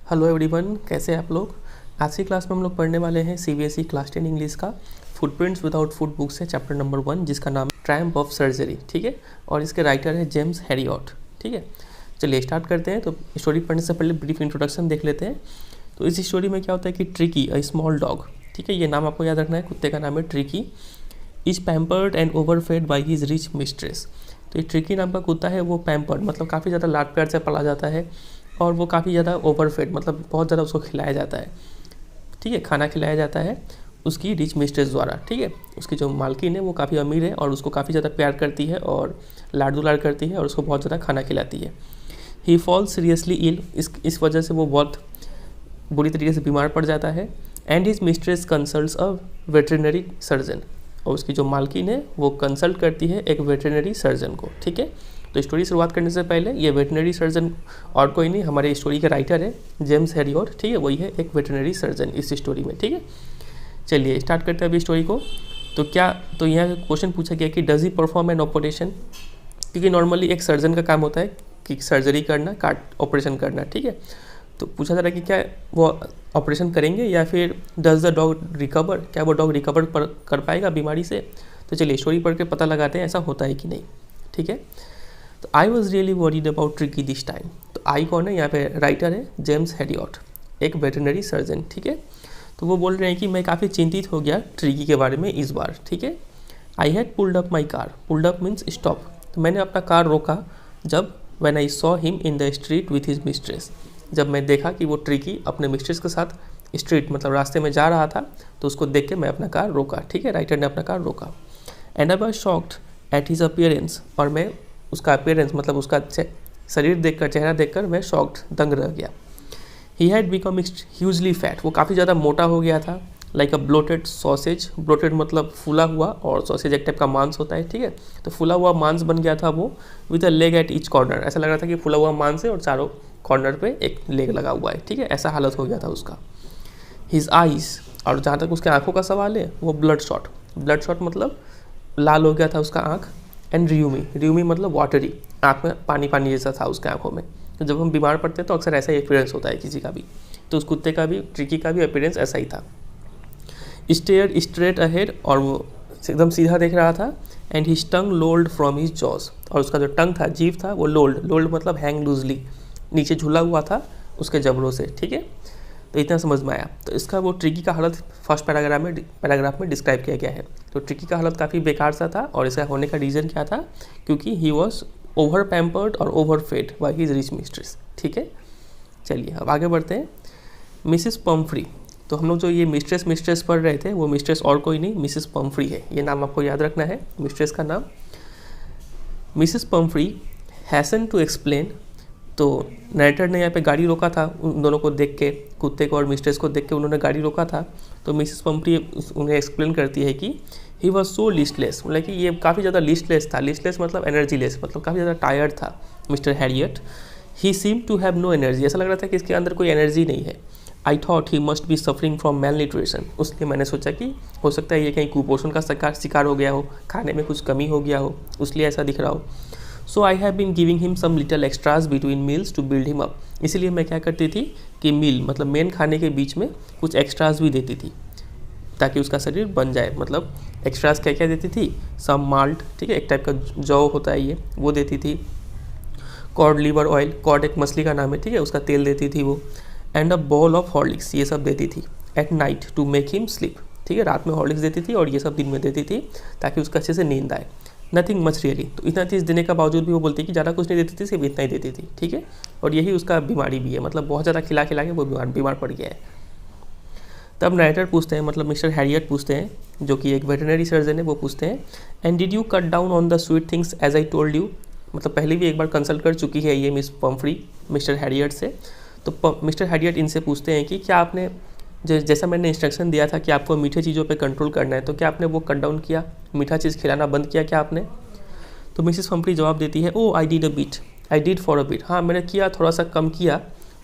Hello everyone, कैसे हैं आप लोग। आज की क्लास में हम लोग पढ़ने वाले हैं सीबीएसई क्लास 10 इंग्लिश का फुटप्रिंट्स विदाउट फुट बुक से चैप्टर नंबर 1, जिसका नाम है ट्रायम्फ ऑफ सर्जरी। ठीक है, और इसके राइटर है जेम्स हैरियट। ठीक है, चलिए स्टार्ट करते हैं। तो स्टोरी पढ़ने से पहले ब्रीफ इंट्रोडक्शन देख लेते हैं। तो इस स्टोरी में क्या होता है कि ट्रिकी अ स्मॉल डॉग, ठीक है, ये नाम आपको याद रखना है, कुत्ते का नाम है Tricky, is pampered and overfed by his rich mistress. तो ये ट्रिकी नाम का कुत्ता है, वो पैम्पर्ड मतलब काफ़ी ज़्यादा लाड प्यार से पाला जाता है, और वो काफ़ी ज़्यादा ओवरफेड मतलब बहुत ज़्यादा उसको खिलाया जाता है। ठीक है, खाना खिलाया जाता है उसकी रिच मिस्ट्रेस द्वारा। ठीक है, उसकी जो मालकिन है वो काफ़ी अमीर है और उसको काफ़ी ज़्यादा प्यार करती है और लाड दुलार करती है और उसको बहुत ज़्यादा खाना खिलाती है। ही फॉल सीरियसली इल, इस वजह से वो बहुत बुरी तरीके से बीमार पड़ जाता है। And his mistress consults a veterinary surgeon, और उसकी जो मालकिन है वो कंसल्ट करती है एक वेटरनरी सर्जन को। ठीक है, तो स्टोरी शुरुआत करने से पहले ये वेटरनरी सर्जन और कोई नहीं, हमारे स्टोरी के राइटर है जेम्स हैरियट। ठीक है, वही है एक वेटरनरी सर्जन इस स्टोरी में। ठीक है, चलिए स्टार्ट करते हैं अभी स्टोरी को। तो यहाँ क्वेश्चन पूछा गया कि does he perform an operation, क्योंकि नॉर्मली एक सर्जन का काम होता है कि सर्जरी करना, काट ऑपरेशन करना। ठीक है, तो पूछा जा रहा है कि क्या वो ऑपरेशन करेंगे या फिर डज द डॉग रिकवर, क्या वो डॉग रिकवर कर पाएगा बीमारी से। तो चलिए स्टोरी पढ़ के पता लगाते हैं ऐसा होता है कि नहीं। ठीक है, तो I was really worried about tricky this time. तो आई कौन है, यहाँ पे राइटर है जेम्स हैरियट, एक वेटरनरी सर्जन। ठीक है, तो वो बोल रहे हैं कि मैं काफ़ी चिंतित हो गया ट्रिकी के बारे में इस बार। ठीक है, I had pulled up my car, pulled up means stop, तो मैंने अपना कार रोका जब when I saw him in the street with his mistress, जब मैं देखा कि वो ट्रिकी अपने मिस्ट्रेस के साथ स्ट्रीट मतलब रास्ते में जा रहा था, तो उसको देख के मैं अपना कार रोका। ठीक है, राइटर ने अपना कार रोका। And I was shocked at his appearance, और मैं उसका अपीयरेंस मतलब उसका शरीर देखकर, चेहरा देखकर मैं शॉक्ड, दंग रह गया। He had become hugely fat, वो काफ़ी ज़्यादा मोटा हो गया था। लाइक अ ब्लोटेड सॉसेज, ब्लोटेड मतलब फूला हुआ, और सॉसेज एक टाइप का मांस होता है। ठीक है, तो फूला हुआ मांस बन गया था वो, with a leg at each corner, ऐसा लग रहा था कि फूला हुआ मांस है और चारों कॉर्नर पे एक लेग लगा हुआ है। ठीक है, ऐसा हालत हो गया था उसका। हिज आइज़, और जहाँ तक उसके आँखों का सवाल है वो ब्लड शॉट, ब्लड शॉट मतलब लाल हो गया था उसका आँख। एंड रियूमी, रियूमी मतलब वाटरी, आँख में पानी पानी जैसा था उसके आँखों में। तो जब हम बीमार पड़ते हैं तो अक्सर ऐसा ही एक्सपीरियंस होता है किसी का भी, तो उस कुत्ते का भी, ट्रिकी का भी अपीयरेंस ऐसा ही था। स्टेयर स्ट्रेट अहेड, और वो एकदम सीधा देख रहा था। And his tongue lolled from his jaws, और उसका जो टंग था, जीभ था, वो लोल्ड, लोल्ड मतलब हैंग लूजली, नीचे झूला हुआ था उसके जबड़ों से। ठीक है, तो इतना समझ में आया। तो इसका वो ट्रिकी का हालत फर्स्ट पैराग्राफ में डिस्क्राइब किया गया है। तो ट्रिकी का हालत काफ़ी बेकार सा था, और इसका होने का रीज़न क्या था, क्योंकि ही वॉज ओवर पैम्पर्ड और over fade by his rich mistress. ठीक है, चलिए अब आगे बढ़ते हैं। मिसिस पम्फ्री, तो हम लोग जो ये मिस्ट्रेस पढ़ रहे थे, वो मिस्ट्रेस और कोई नहीं, मिसिस पम्फ्री है, ये नाम आपको याद रखना है, मिस्ट्रेस का नाम। Mrs Pumphrey hasten to explain, तो नरेटर ने यहाँ पे गाड़ी रोका था उन दोनों को देख के, कुत्ते को और मिस्ट्रेस को देख के उन्होंने गाड़ी रोका था। तो मिसिस पम्फ्री उन्हें एक्सप्लेन करती है कि ही वॉज सो लिस्टलेस, मतलब कि ये काफ़ी ज़्यादा लिस्टलेस था। लिस्टलेस मतलब एनर्जी लेस, मतलब काफ़ी ज़्यादा टायर्ड था Mr Herriot. He seem to have no energy, ऐसा लग रहा था कि इसके अंदर कोई एनर्जी नहीं है। I thought he must be suffering from malnutrition, उसलिए मैंने सोचा कि हो सकता है ये कहीं कुपोषण का शिकार हो गया हो, खाने में कुछ कमी हो गया हो, इसलिए ऐसा दिख रहा हो। So I have been giving him some little extras between meals to build him up, इसीलिए मैं क्या करती थी कि मील मतलब मेन खाने के बीच में कुछ एक्स्ट्राज भी देती थी ताकि उसका शरीर बन जाए। मतलब एक्स्ट्राज क्या क्या देती थी, सम माल्ट, ठीक है, एक टाइप का जौ होता है ये, वो देती थी। कॉड लिवर ऑयल, कॉड एक मछली का नाम है, ठीक है, उसका तेल देती थी वो। And a bowl of Horlicks, ये सब देती थी। At night to make him sleep, ठीक है, रात में हॉर्लिक्स देती थी और ये सब दिन में देती थी ताकि उसका अच्छे से नींद आए। नथिंग मच रियली, तो इतना चीज़ देने का बावजूद भी वो बोलती है कि ज़्यादा कुछ नहीं देती थी, सिर्फ इतना ही देती थी। ठीक है, और यही उसका बीमारी भी है, मतलब बहुत ज़्यादा खिला खिला के वो बीमार पड़ गया है। तब नरेटर पूछते हैं, मतलब मिस्टर हैरियट पूछते हैं, जो कि एक वेटरनरी सर्जन है, वो पूछते हैं and did you cut down on the sweet things as I told you, मतलब पहले भी एक बार कंसल्ट कर चुकी है ये मिस पम्फ्री मिस्टर हैरियट से। तो मिस्टर हैरियट इनसे पूछते हैं कि क्या आपने जैसा मैंने इंस्ट्रक्शन दिया था कि आपको मीठे चीज़ों पे कंट्रोल करना है, तो क्या आपने वो कट डाउन किया, मीठा चीज़ खिलाना बंद किया क्या आपने। तो मिसिस पम्फ्री जवाब देती है, oh I did a bit, I did for a bit, हाँ मैंने किया, थोड़ा सा कम किया,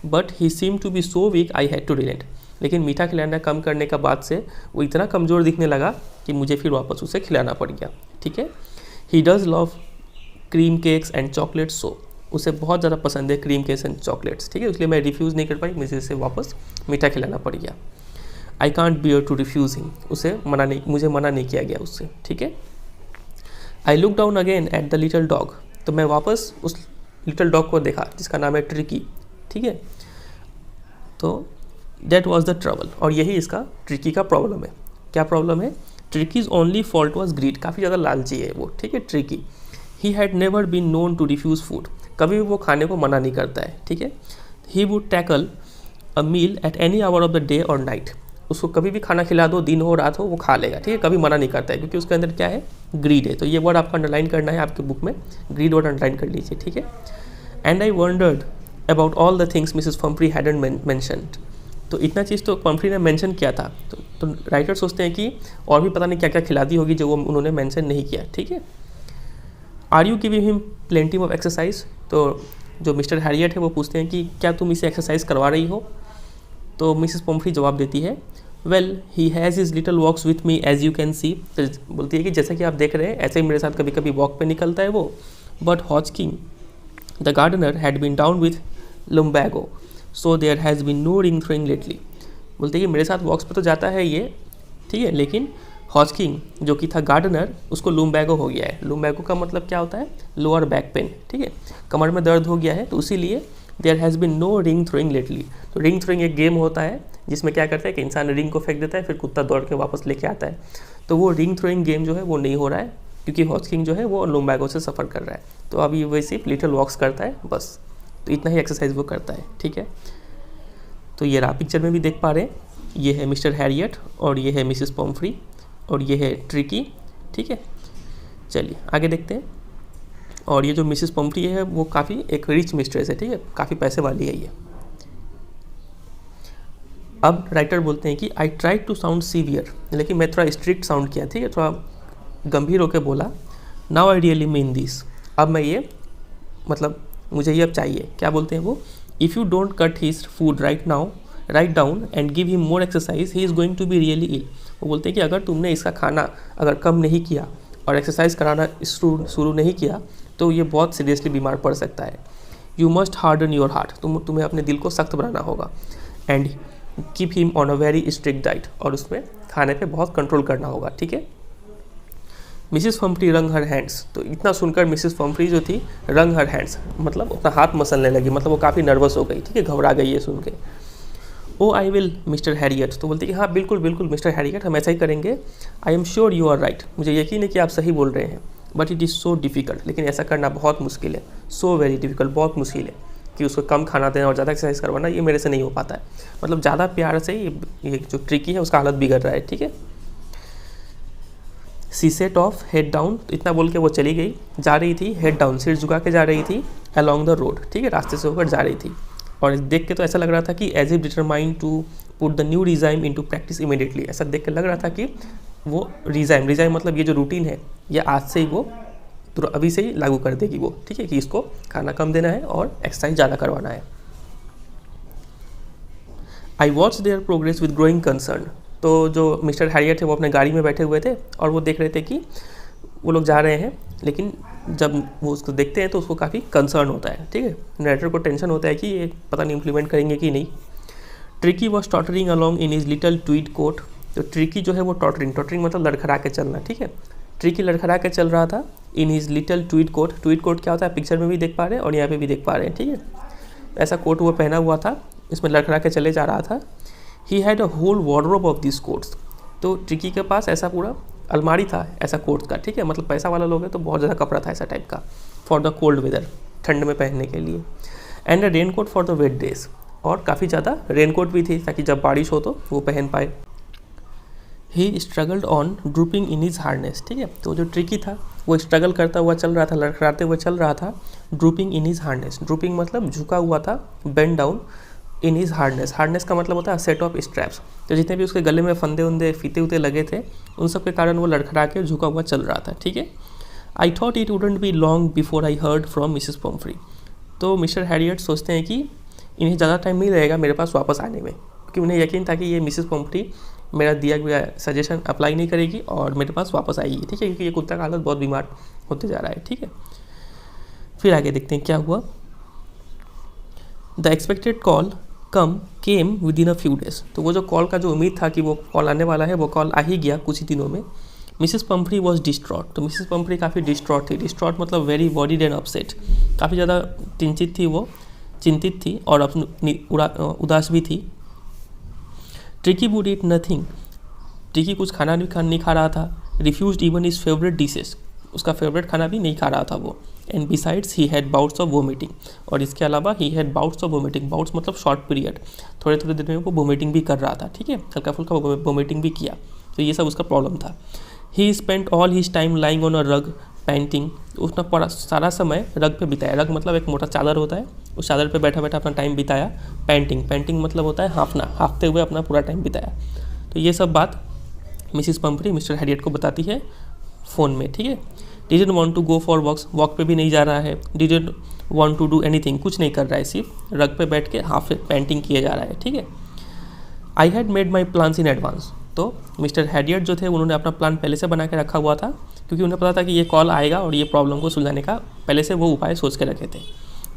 but he seem to be so weak I had to relent, लेकिन मीठा खिलाना कम करने का बाद से वो इतना कमज़ोर दिखने लगा कि मुझे फिर वापस उसे खिलाना पड़ गया। ठीक है, he does love cream cakes and chocolate सो, उसे बहुत ज़्यादा पसंद है क्रीम केक्स एंड चॉकलेट्स, ठीक है, इसलिए मैं रिफ्यूज़ नहीं कर पाई, मुझे इसे वापस मीठा खिलाना पड़ गया। I can't bear to refuse him, मुझे मना नहीं किया गया उससे, ठीक है। I look down again at the little dog, तो मैं वापस उस लिटल डॉग को देखा जिसका नाम है ट्रिकी, ठीक है। तो दैट वॉज द ट्रबल, और यही इसका ट्रिकी का प्रॉब्लम है। क्या प्रॉब्लम है? Tricki's only fault was greed, काफ़ी ज़्यादा लालची है वो, ठीक है। ट्रिकी ही had never been known to refuse food, कभी भी वो खाने को मना नहीं करता है, ठीक है। He would tackle a meal at any hour of the day और नाइट, उसको कभी भी खाना खिला दो, दिन हो रात हो, वो खा लेगा, ठीक है, कभी मना नहीं करता है, क्योंकि उसके अंदर क्या है? ग्रीड है। तो ये वर्ड आपको अंडरलाइन करना है आपके बुक में, ग्रीड वर्ड अंडरलाइन कर लीजिए, ठीक है। And I wandered about all the things Mrs Pomfrey hadn't mentioned, तो इतना चीज़ तो पम्फ्री ने मेंशन किया था, तो राइटर सोचते हैं कि और भी पता नहीं क्या क्या खिलाती होगी जो वो उन्होंने मेंशन नहीं किया, ठीक है। Are you giving him plenty of exercise, तो जो मिस्टर हैरियट है वो पूछते हैं कि क्या तुम इसे एक्सरसाइज करवा रही हो? तो मिसेस पम्फ्री जवाब देती है, well he has his little walks with me as you can see, तो बोलती है कि जैसा कि आप देख रहे हैं ऐसे ही मेरे साथ कभी कभी वॉक पे निकलता है वो। But Hodgkin the gardener had been down with lumbago, so there has been no ring throwing lately, बोलते हैं कि मेरे साथ वॉक्स पे तो जाता है ये, ठीक है, लेकिन हॉजकिंग जो कि था गार्डनर, उसको लुम्बैगो हो गया है। लुम्बैगो का मतलब क्या होता है? लोअर बैक पेन, ठीक है, कमर में दर्द हो गया है, तो इसीलिए there has been no ring throwing lately. तो रिंग थ्रोइंग एक गेम होता है जिसमें क्या करता है कि इंसान रिंग को फेंक देता है, फिर कुत्ता दौड़ के वापस लेके आता है, तो वो रिंग थ्रोइंग गेम जो है वो नहीं हो रहा है, क्योंकि हॉजकिंग जो है वो लुम्बैगो से सफ़र कर रहा है। तो अभी वो सिर्फ लिटिल वॉक्स करता है बस, तो इतना ही एक्सरसाइज वो करता है, ठीक है। तो ये रहा, पिक्चर में भी देख पा रहे हैं, ये है मिस्टर हैरियट और ये है मिसेस पम्फ्री और ये है ट्रिकी, ठीक है। चलिए आगे देखते हैं। और ये जो मिसेस पम्फ्री है वो काफ़ी एक रिच मिस्ट्रेस है, ठीक है, काफ़ी पैसे वाली है ये। अब राइटर बोलते हैं कि I try to sound severe, लेकिन मैं थोड़ा स्ट्रिक्ट साउंड किया, ठीक है, थोड़ा गंभीर होकर बोला। Now I really mean this, अब मैं ये मतलब मुझे ये अब चाहिए। क्या बोलते हैं वो? If you don't cut his food right down and give him more exercise he is going to be really ill. वो बोलते हैं कि अगर तुमने इसका खाना अगर कम नहीं किया और एक्सरसाइज कराना शुरू नहीं किया तो ये बहुत सीरियसली बीमार पड़ सकता है। You must harden your heart, तुम्हें अपने दिल को सख्त बनाना होगा। And keep him on a very strict diet, और उसमें खाने पे बहुत कंट्रोल करना होगा, ठीक है। मिसेस पम्फ्री रंग हर हैंड्स, तो इतना सुनकर मिसेस पम्फ्री जो थी रंग हर हैंड्स मतलब अपना हाथ मसलने लगी, मतलब वो काफ़ी नर्वस हो गई, ठीक है, घबरा गई है सुन के। ओ आई विल मिस्टर हैरियट, तो बोलती कि हाँ बिल्कुल बिल्कुल मिस्टर हैरियट, हम ऐसा ही करेंगे। I am sure you are right, मुझे यकीन है कि आप सही बोल रहे हैं। But it is so difficult, लेकिन ऐसा करना बहुत मुश्किल है। सो वेरी डिफ़िकल्ट, बहुत मुश्किल है कि उसको कम खाना देना और ज़्यादा एक्सरसाइज करवाना, ये मेरे से नहीं हो पाता है। मतलब ज़्यादा प्यार से ये जो ट्रिकी है उसका हालत बिगड़ रहा है, ठीक है। सी सेट ऑफ हेड डाउन, तो इतना बोल के वो चली गई, जा रही थी हेड डाउन, सिर झुका के जा रही थी अलॉन्ग द रोड, ठीक है, रास्ते से होकर जा रही थी। और देख के तो ऐसा लग रहा था कि as if determined to put the new regime into practice immediately, ऐसा देख के लग रहा था कि वो रिजाइम मतलब ये जो रूटीन है ये आज से ही वो अभी से ही लागू कर देगी वो, ठीक है, कि इसको खाना कम देना है और एक्सरसाइज ज़्यादा करवाना है। I watch there progress with growing concern, तो जो मिस्टर हैरियट थे वो अपने गाड़ी में बैठे हुए थे और वो देख रहे थे कि वो लोग जा रहे हैं, लेकिन जब वो उसको देखते हैं तो उसको काफ़ी कंसर्न होता है, ठीक है, नरेटर को टेंशन होता है कि ये पता नहीं इम्प्लीमेंट करेंगे कि नहीं। Tricky was tottering along in his little tweed coat, तो ट्रिकी जो है वो टॉटरिंग मतलब लड़खड़ा के चलना, ठीक है, ट्रिकी लड़खड़ा के चल रहा था in his little tweed coat क्या होता है पिक्चर में भी देख पा रहे हैं और यहाँ पे भी देख पा रहे हैं, ठीक है, ऐसा कोट वो पहना हुआ था, इसमें लड़खड़ा के चले जा रहा था। He had a whole wardrobe of this coats, तो ट्रिकी के पास ऐसा पूरा अलमारी था ऐसा कोट का, ठीक है, मतलब पैसा वाला लोग है तो बहुत ज़्यादा कपड़ा था ऐसा टाइप का, फॉर द कोल्ड वेदर, ठंड में पहनने के लिए। And a rain coat for the wet days, और काफ़ी ज़्यादा रेन कोट भी थी ताकि जब बारिश हो तो वो पहन पाए। He struggled on drooping in his harness, ठीक है, तो जो ट्रिकी था वो स्ट्रगल करता हुआ चल रहा था, लड़खड़ाते हुए चल रहा था। Drooping in his harness, drooping मतलब झुका हुआ था, bend down in his harness का मतलब होता है सेट ऑफ स्ट्रैप्स, तो जितने भी उसके गले में फंदे उंदे फीते उते लगे थे उन सब के कारण वो लड़खड़ा के झुका हुआ चल रहा था, ठीक है। I thought it wouldn't be long before I heard from Mrs Pomfrey, तो मिस्टर हैरियट सोचते हैं कि इन्हें ज़्यादा टाइम नहीं लगेगा मेरे पास वापस आने में, क्योंकि उन्हें यकीन था कि ये मिसेस पम्फ्री मेरा दिया गया सजेशन अप्लाई नहीं करेगी और मेरे पास वापस आएगी, ठीक है, क्योंकि ये कुत्ता का हालत बहुत बीमार होते जा रहा है, ठीक है। फिर आगे देखते हैं क्या हुआ। The expected call came with in a few days. तो वो जो कॉल का जो उम्मीद था कि वो कॉल आने वाला है, वो कॉल आ ही गया कुछ ही दिनों में। Mrs Pumphrey was distraught. तो मिसेस पम्फ्री काफ़ी डिस्ट्रॉट थी। डिस्ट्रॉट मतलब वेरी वरीड एंड अपसेट, काफ़ी ज़्यादा चिंतित थी और उदास भी थी। Tricky would eat nothing. Tricky कुछ खाना नहीं खा रहा था। Refused even his favourite dishes. उसका फेवरेट खाना भी नहीं खा रहा था वो। And besides he had bouts of vomiting. और इसके अलावा he had bouts of vomiting. Bouts मतलब शॉर्ट पीरियड, थोड़े थोड़े दिन में वो वोमिटिंग भी कर रहा था, ठीक है, हल्का फुल्का वोमिटिंग भी किया। तो ये सब उसका प्रॉब्लम था। ही spent all his time lying on a रग पेंटिंग। उसने पूरा सारा समय रग पे बिताया। रग मतलब एक मोटा चादर होता है, उस चादर पे बैठा बैठा अपना टाइम बिताया। पेंटिंग मतलब होता है हाँफते हुए अपना पूरा टाइम बिताया। तो ये सब बात मिसिस पम्फ्री मिस्टर हैरियट को बताती है फ़ोन में, ठीक है। Didn't want to go for walk पे भी नहीं जा रहा है। Didn't want to do anything, कुछ नहीं कर रहा है, सिर्फ रग पे बैठ के हाफ पेंटिंग किया जा रहा है, ठीक है। I had made my plans in advance. तो मिस्टर हैरियट जो थे उन्होंने अपना प्लान पहले से बना के रखा हुआ था, क्योंकि उन्हें पता था कि ये कॉल आएगा और ये प्रॉब्लम को सुलझाने का पहले से वो उपाय सोच के रखे थे।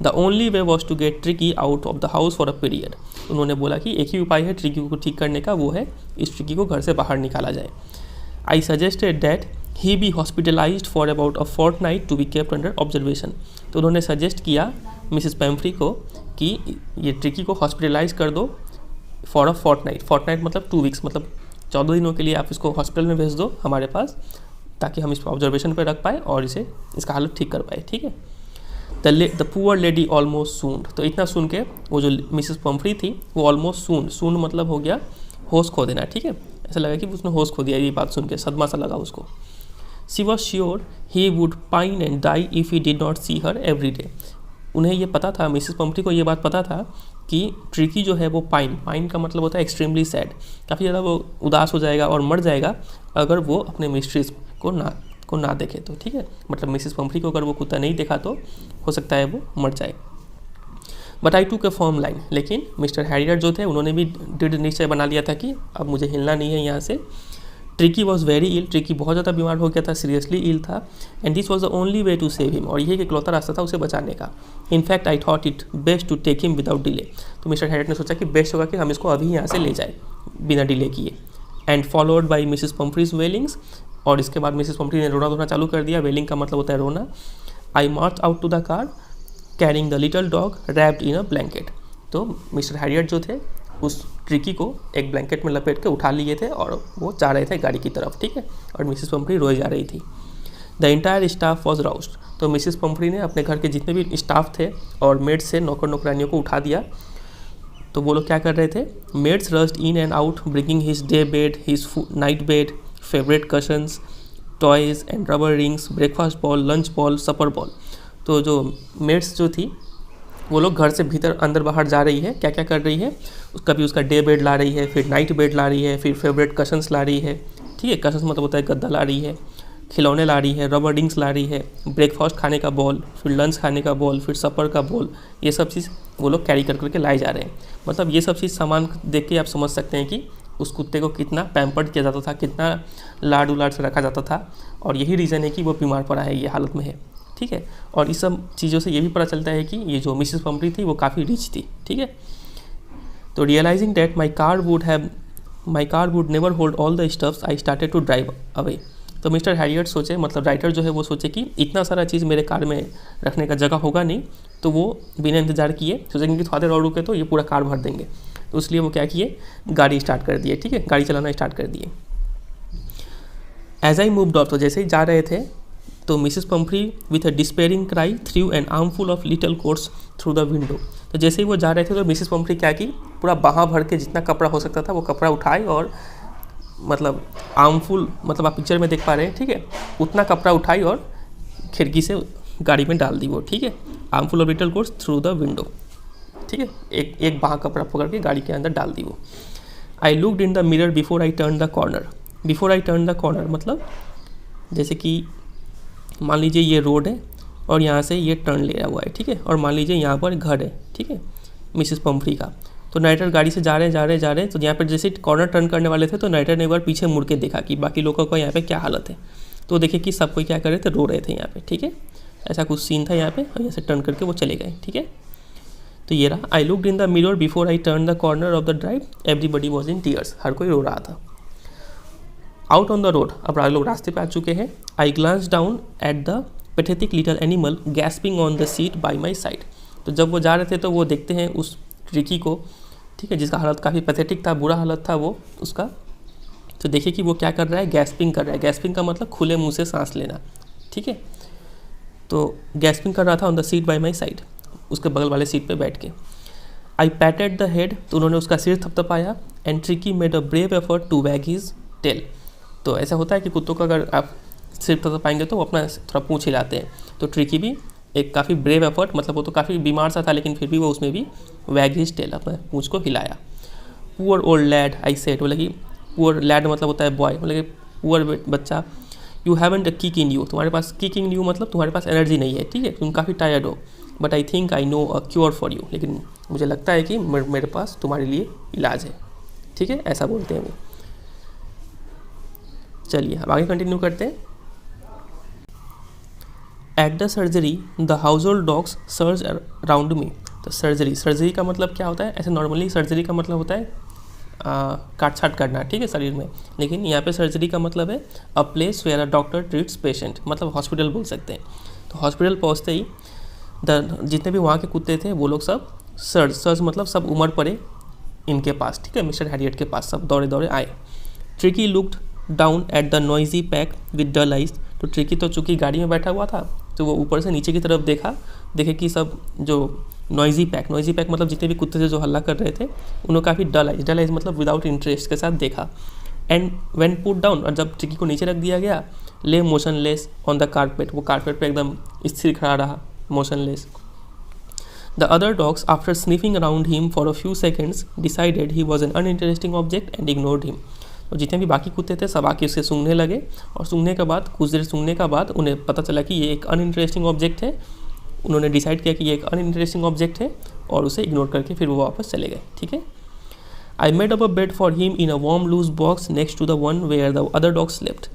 The only way was to get Tricki out of the house for a period. उन्होंने बोला कि एक ही उपाय है ट्रिकी को ठीक करने का, वो है इस ट्रिकी को घर से बाहर निकाला जाए। I suggested that he be hospitalised for about a fortnight to be kept under observation. तो उन्होंने सजेस्ट किया मिसिस पैम्फ्री को कि ये ट्रिकी को हॉस्पिटलाइज कर दो फॉर अ फोर्टनाइट मतलब 2 वीक्स, मतलब 14 दिनों के लिए आप इसको हॉस्पिटल में भेज दो हमारे पास, ताकि हम इसको ऑब्जर्वेशन पर रख पाए और इसका हालत ठीक कर पाए, ठीक है। The poor lady almost swooned. तो इतना सुन के वो जो मिसेस पम्फ्री थी वो ऑलमोस्ट सून्ड मतलब हो गया होश खो देना, ठीक है। ऐसा लगा कि उसने होश खो दिया, ये बात सुन के सदमा सा लगा उसको। She was sure he would pine and die if he did not see her every day. उन्हें ये पता था, मिसेस पम्फ्री को ये बात पता था कि ट्रिकी जो है वो पाइन का मतलब होता है एक्सट्रीमली सैड, काफ़ी ज़्यादा वो उदास हो जाएगा और मर जाएगा अगर वो अपने मिस्ट्रेस को ना देखे तो, ठीक है। मतलब मिसेस पम्फ्री को अगर वो कुत्ता नहीं देखा तो हो सकता है वो मर जाए। बट आई टूक ए फर्म लाइन। लेकिन मिस्टर हैरियट जो थे उन्होंने भी दृढ़ निश्चय बना लिया था कि अब मुझे हिलना नहीं है यहाँ से। Tricki was very ill. Tricki बहुत ज़्यादा बीमार हो गया था, सीरियसली इल था। And this was the only way to save him. और यही इकलौता रास्ता था उसे बचाने का। In fact I thought it best to take him without delay. तो मिस्टर हैरियट ने सोचा कि बेस्ट होगा कि हम इसको अभी यहाँ से ले जाए बिना डिले किए। And followed by Mrs Pumphrey's wailings. और इसके बाद मिसेस पम्फ्री ने रोना धोना चालू कर दिया। वेलिंग का मतलब होता है रोना। I march out to the car carrying the little dog wrapped in a blanket. तो मिस्टर हैरियट जो थे उस ट्रिकी को एक ब्लैंकेट में लपेट के उठा लिए थे और वो जा रहे थे गाड़ी की तरफ, ठीक है। और मिसेस पम्फ्री रोए जा रही थी। The entire staff was roused. तो मिसेस पम्फ्री ने अपने घर के जितने भी स्टाफ थे और मेड्स से नौकर नौकरानियों को उठा दिया। तो वो लोग क्या कर रहे थे, maids rushed in and out bringing his day bed, his night bed, favourite cushions, toys and rubber rings, breakfast bowl, lunch bowl, supper bowl. तो जो मेड्स जो थी वो लोग घर से भीतर अंदर बाहर जा रही है, क्या क्या कर रही है, कभी उसका डे बेड ला रही है, फिर नाइट बेड ला रही है, फिर फेवरेट कशंस ला रही है, ठीक है। कशंस मतलब होता है गद्दा ला रही है, खिलौने ला रही है, रबर रिंग्स ला रही है, ब्रेकफास्ट खाने का बॉल, फिर लंच खाने का बॉल, फिर सपर का बॉल। ये सब चीज़ वो लोग कैरी कर करके लाए जा रहे हैं। मतलब ये सब चीज़ सामान देख के आप समझ सकते हैं कि उस कुत्ते को कितना पैम्पर्ड किया जाता था, कितना लाड उलाड से रखा जाता था। और यही रीज़न है कि वो बीमार पड़ा है, ये हालत में है, ठीक है। और इस सब चीज़ों से ये भी पता चलता है कि ये जो मिसेस पम्फ्री थी वो काफ़ी रिच थी, ठीक है। तो realising that my car would never hold all the stuffs I started to drive away. तो मिस्टर हैरियट सोचे, मतलब राइटर जो है वो सोचे कि इतना सारा चीज़ मेरे कार में रखने का जगह होगा नहीं, तो वो बिना इंतजार किए सोचेंगे कि थोड़ा देर और रुके तो ये पूरा कार भर देंगे। तो इसलिए वो क्या किए, गाड़ी स्टार्ट कर दिए, ठीक है, गाड़ी चलाना स्टार्ट कर दिए। एज आई मूव्ड ऑफ, तो जैसे ही जा रहे थे तो Mrs Pomfrey with a despairing cry through an armful of little quotes through the window. तो जैसे ही वो जा रहे थे तो मिसेस पम्फ्री क्या की, पूरा बाहाँ भर के जितना कपड़ा हो सकता था वो कपड़ा उठाए और मतलब आर्मफुल, मतलब आप पिक्चर में देख पा रहे हैं, ठीक है, उतना कपड़ा उठाई और खिड़की से गाड़ी में डाल दी वो, ठीक है। Armful of little quotes through the window, ठीक है, एक बाहाँ कपड़ा पकड़ के गाड़ी के अंदर डाल दी वो। आई looked in the mirror before I turn the corner. Before I turn the corner मतलब जैसे कि मान लीजिए ये रोड है और यहाँ से ये टर्न ले हुआ है, ठीक है, और मान लीजिए यहाँ पर घर है, ठीक है, मिसेस पम्फ्री का। तो नाइटर गाड़ी से जा रहे हैं तो यहाँ पर जैसे कॉर्नर टर्न करने वाले थे तो नाइटर ने एक बार पीछे मुड़ के देखा कि बाकी लोगों का यहाँ पे क्या हालत है। तो देखिए कि सब कोई क्या कर रहे थे, रो रहे थे यहाँ पे, ठीक है। ऐसा कुछ सीन था यहाँ पे और यहाँ से टर्न करके वो चले गए, ठीक है। तो ये रहा, I looked in the mirror before I turn the corner of the drive, everybody was in tears, हर कोई रो रहा था। आउट ऑन द रोड, अब लोग रास्ते पे आ चुके हैं। I glance down at the pathetic little animal gasping on the seat by my side. तो जब वो जा रहे थे तो वो देखते हैं उस ट्रिकी को, ठीक है, जिसका हालत काफ़ी पैथेटिक था, बुरा हालत था वो उसका। तो देखिए कि वो क्या कर रहा है, गैस्पिंग कर रहा है। गैस्पिंग का मतलब खुले मुंह से सांस लेना, ठीक है। तो गैस्पिंग कर रहा था on the seat bye my side, उसके बगल वाले सीट पे बैठ के। आई पैटेड द हेड, तो उन्होंने उसका सिर थपथपाया। And Tricky made a brave effort to wag his tail. तो ऐसा होता है कि कुत्तों का अगर आप सिर थपथपाएंगे तो वो अपना थोड़ा पूँछ हिलाते हैं। तो ट्रिकी भी एक काफ़ी ब्रेव एफर्ट, मतलब वो तो काफ़ी बीमार सा था लेकिन फिर भी वो उसमें भी वैग हिज टेल, अपना पूँछ को हिलाया। Poor old lad I said, बोला कि पुअर लैड मतलब होता है बॉय, मतलब कि पुअर बच्चा, you haven't a kick in you, तुम्हारे पास किक इन यू मतलब तुम्हारे पास एनर्जी नहीं है, ठीक है, तुम काफ़ी टायर्ड हो। But I think I know a cure for you, लेकिन मुझे लगता है कि मेरे पास तुम्हारे लिए इलाज है, ठीक है, ऐसा बोलते हैं वो। चलिए अब आगे कंटिन्यू करते हैं। At the surgery the house hold dogs surge around me. तो सर्जरी का मतलब क्या होता है, ऐसे नॉर्मली सर्जरी का मतलब होता है काट छाट करना, ठीक है, शरीर में, लेकिन यहाँ पे सर्जरी का मतलब है a place where a doctor treats patient, मतलब हॉस्पिटल बोल सकते हैं। तो हॉस्पिटल पहुँचते ही जितने भी वहाँ के कुत्ते थे वो लोग सब सर्ज मतलब सब उमड़ पड़े इनके पास, ठीक है, मिस्टर हैरियट के पास सब दौड़े दौड़े आए। Tricki looked down at the noisy pack with dull eyes. तो ट्रिकी तो चूँकि गाड़ी में बैठा हुआ था तो वो ऊपर से नीचे की तरफ देखे कि सब जो नॉइजी पैक मतलब जितने भी कुत्ते थे जो हल्ला कर रहे थे उन्होंने काफ़ी डल आइज मतलब विदाउट इंटरेस्ट के साथ देखा। एंड व्हेन पुट डाउन, और जब ट्रिकी को नीचे रख दिया गया, ले मोशनलेस ऑन द कारपेट, वो कारपेट पे एकदम स्थिर खड़ा रहा, motionless. The other dogs after sniffing around him for a few seconds decided he was an uninteresting object and ignored him. और जितने भी बाकी कुत्ते थे सब आके उससे सूंघने लगे, और सूंघने के बाद कुछ देर सूंघने के बाद उन्हें पता चला कि ये एक अनइंटरेस्टिंग ऑब्जेक्ट है। उन्होंने डिसाइड किया कि ये एक अनइंटरेस्टिंग ऑब्जेक्ट है और उसे इग्नोर करके फिर वो वापस चले गए, ठीक है। I made up a bed for him in a warm loose box next to the one where the other dogs slept.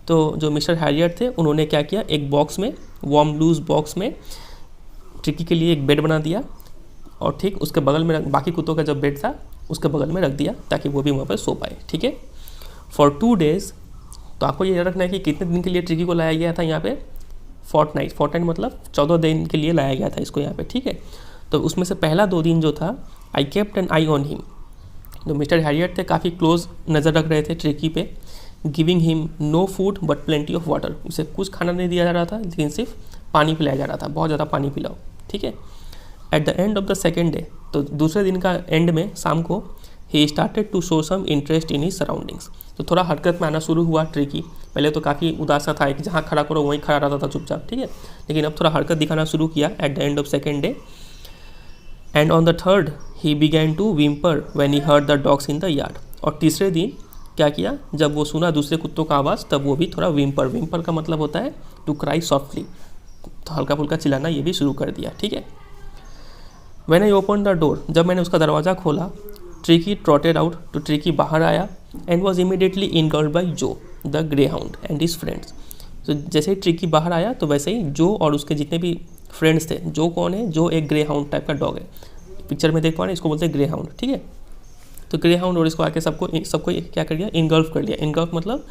तो जो मिस्टर हैरियट थे उन्होंने क्या किया, एक बॉक्स में, वार्म लूज बॉक्स में ट्रिकी के लिए एक बेड बना दिया, और ठीक उसके बगल में बाकी कुत्तों का जब बेड था उसके बगल में रख दिया ताकि वो भी वहाँ पर सो पाए, ठीक है। फॉर 2 days, तो आपको ये रखना है कि कितने दिन के लिए ट्रिकी को लाया गया था यहाँ पे, फोर्टनाइट मतलब 14 दिन के लिए लाया गया था इसको यहाँ पे, ठीक है। तो उसमें से पहला 2 दिन जो था, I kept an eye on him. जो मिस्टर हैरियट थे काफ़ी क्लोज नज़र रख रहे थे ट्रिकी पे, giving him no food but plenty of water, उसे कुछ खाना नहीं दिया जा रहा था लेकिन सिर्फ पानी पिलाया जा रहा था, बहुत ज़्यादा पानी पिलाओ, ठीक है। At the end of the second day, तो दूसरे दिन का एंड में शाम को, he started to show some interest in his surroundings. तो थोड़ा हरकत में आना शुरू हुआ ट्रिकी। पहले तो काफ़ी उदास सा था कि जहाँ खड़ा करो वहीं खड़ा रहता था चुपचाप, ठीक है, लेकिन अब थोड़ा हरकत दिखाना शुरू किया at the end of second day. And on the third he began to whimper when he heard the dogs in the yard. और तीसरे दिन क्या किया, जब वो सुना दूसरे कुत्तों का आवाज़ तब वो भी थोड़ा विम्पर का मतलब होता है टू क्राई सॉफ्टली, तो हल्का फुल्का चिल्लाना ये भी शुरू कर दिया, ठीक है। When I open the door, जब मैंने उसका दरवाज़ा खोला, ट्रिकी ट्रॉटेड आउट, तो ट्रिकी बाहर आया and was immediately engulfed by जो the greyhound and his friends. तो जैसे ही ट्रिकी बाहर आया तो वैसे ही जो और उसके जितने भी फ्रेंड्स थे, जो कौन है, जो एक ग्रे हाउंड टाइप का डॉग है, पिक्चर में देख पा रहे हैं, इसको बोलते हैं ग्रे हाउंड, ठीक है। तो ग्रे हाउंड और इसको आके सबको क्या कर लिया, इनगल्फ कर लिया। इनगल्फ मतलब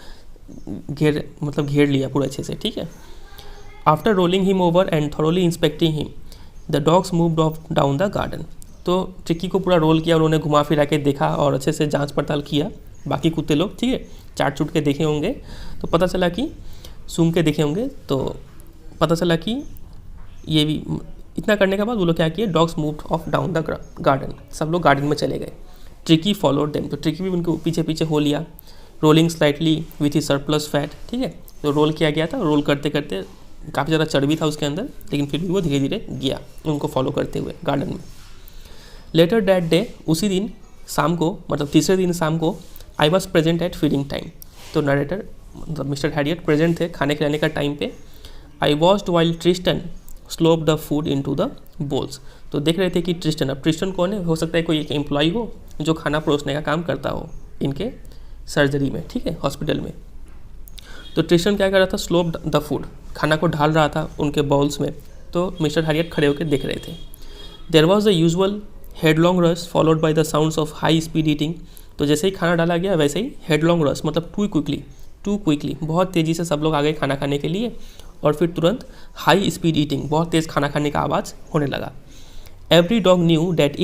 घेर लिया पूरा अच्छे से, ठीक है। After rolling him over and thoroughly inspecting him, the dogs moved of down the garden. तो ट्रिकी को पूरा रोल किया, उन्होंने घुमा फिरा के देखा और अच्छे से जांच पड़ताल किया। बाकी कुत्ते लोग, ठीक है, चाट चूट के देखे होंगे तो पता चला कि, सूंघ के देखे होंगे तो पता चला कि ये भी, इतना करने के बाद वो लोग क्या किए, dogs moved of down the garden, सब लोग गार्डन में चले गए। ट्रिकी फॉलोड देम, तो ट्रिकी भी उनको पीछे पीछे हो लिया। Rolling slightly with he surplus fat, ठीक है, तो रोल किया गया था, रोल करते करते काफ़ी ज़्यादा चर्बी था उसके अंदर, लेकिन फिर भी वो धीरे धीरे गया उनको फॉलो करते हुए गार्डन में। लेटर दैट डे, उसी दिन शाम को, मतलब तीसरे दिन शाम को, I was present at feeding time. तो नरेटर मतलब मिस्टर हैरियट प्रेजेंट थे खाने खिलाने का टाइम पे। I watched while Tristan slop the food into the bowls. तो देख रहे थे कि ट्रिस्टन, अब ट्रिस्टन कौन है, हो सकता है कोई एक एम्प्लॉई हो जो खाना परोसने का काम करता हो इनके सर्जरी में, ठीक है, हॉस्पिटल में। तो ट्रिस्टन क्या कर रहा था, स्लोप द फूड, खाना को ढाल रहा था उनके बाउल्स में। तो मिस्टर हैरियट खड़े होकर देख रहे थे। There was the usual headlong rush followed by the sounds of high speed eating. तो जैसे ही खाना डाला गया वैसे ही हेडलॉन्ग रश मतलब टू क्विकली बहुत तेज़ी से सब लोग आ गए खाना खाने के लिए, और फिर तुरंत हाई स्पीड ईटिंग बहुत तेज़ खाना खाने का आवाज़ होने लगा। Every dog knew that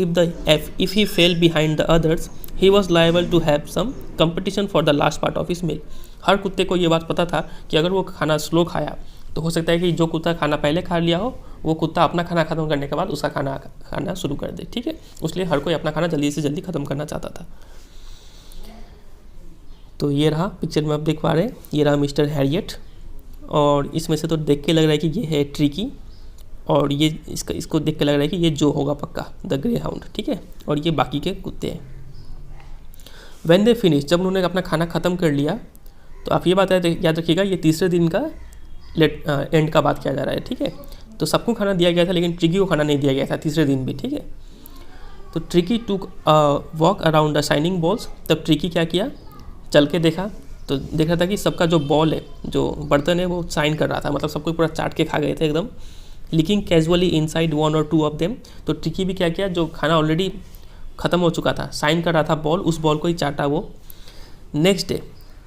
if he fell behind the others, he was liable to have some competition for the last part of his meal. हर कुत्ते को ये बात पता था कि अगर वो खाना स्लो खाया तो हो सकता है कि जो कुत्ता खाना पहले खा लिया हो वो कुत्ता अपना खाना खत्म करने के बाद उसका खाना खाना शुरू कर दे, ठीक है। इसलिए हर कोई अपना खाना जल्दी से जल्दी ख़त्म करना चाहता था। तो ये रहा पिक्चर में आप देख पा रहे हैं, ये रहा मिस्टर हैरियट, और इसमें से तो देख के लग रहा है कि ये है ट्रिकी, और ये इसको देख के लग रहा है कि ये जो होगा पक्का द ग्रे हाउंड, ठीक है। और ये बाकी के कुत्ते हैं। व्हेन दे फिनिश, जब उन्होंने अपना खाना ख़त्म कर लिया, तो आप ये बात याद रखिएगा, ये तीसरे दिन का एंड का बात किया जा रहा है, ठीक है। तो सबको खाना दिया गया था लेकिन ट्रिकी को खाना नहीं दिया गया था तीसरे दिन भी, ठीक है। तो ट्रिकी टूक walk around the shining balls. तब ट्रिकी क्या किया, चल के देखा, तो देख रहा था कि सबका जो बॉल है, जो बर्तन है, वो शाइन कर रहा था, मतलब सबको पूरा चाट के खा गए थे एकदम। लिकिंग कैजुअली इनसाइड 1 और 2 ऑफ देम। तो ट्रिकी भी क्या किया, जो खाना ऑलरेडी ख़त्म हो चुका था, साइन कर रहा था बॉल, उस बॉल को ही चाटा वो। नेक्स्ट डे,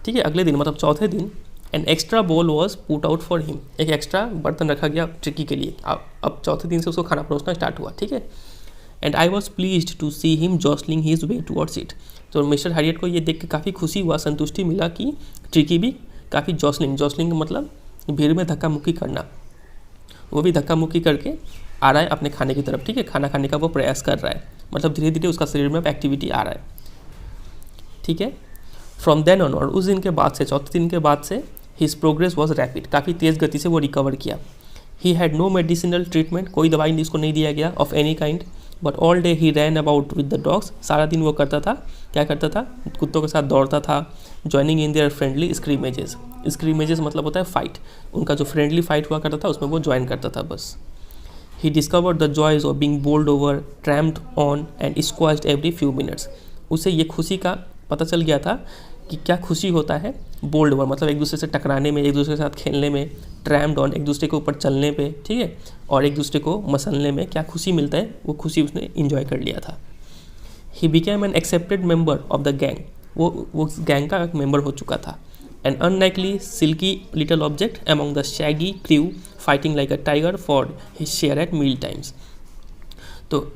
ठीक है, अगले दिन मतलब चौथे दिन, an extra ball was put out for him. एक एक्स्ट्रा बर्तन रखा गया ट्रिकी के लिए। अब चौथे दिन से उसको खाना परोसना स्टार्ट हुआ, ठीक है। And I was pleased to see him jostling his way towards it. तो मिस्टर हैरियट को ये देख के काफ़ी खुशी हुआ, संतुष्टि मिला कि ट्रिकी भी काफ़ी जॉसलिंग मतलब भीड़ में धक्का मुक्की करना, वो भी धक्का मुक्की करके आ रहा है अपने खाने की तरफ, ठीक है। खाना खाने का वो प्रयास कर रहा है, मतलब धीरे धीरे उसका शरीर में एक्टिविटी आ रहा है, ठीक है। फ्रॉम देन ऑन, और उस दिन के बाद से, चौथे दिन के बाद से, हिज प्रोग्रेस वॉज रैपिड, काफ़ी तेज़ गति से वो रिकवर किया। He had no medicinal treatment, कोई दवाई इसको नहीं दिया गया of any kind, but all day he ran about with the dogs. सारा दिन वो करता था, क्या करता था, कुत्तों के साथ दौड़ता था। Joining in their friendly scrimmages. Scrimmages मतलब होता है फाइट, उनका जो फ्रेंडली फाइट हुआ करता था उसमें वो ज्वाइन करता था बस। He discovered the joys of being bowled over, trampled on and squashed every few minutes. उसे ये खुशी का पता चल गया था कि क्या खुशी होता है बोल्ड ओवर, मतलब एक दूसरे से टकराने में, एक दूसरे के साथ खेलने में, ट्रैम्प्ड ऑन एक दूसरे के ऊपर चलने पे, ठीक है, और एक दूसरे को मसलने में क्या खुशी मिलता है, वो खुशी उसने इंजॉय कर लिया था। He became an accepted member of the gang, वो गैंग का मेंबर हो चुका था। An unlikely silky little object among the shaggy crew fighting like a tiger for his share at meal times. तो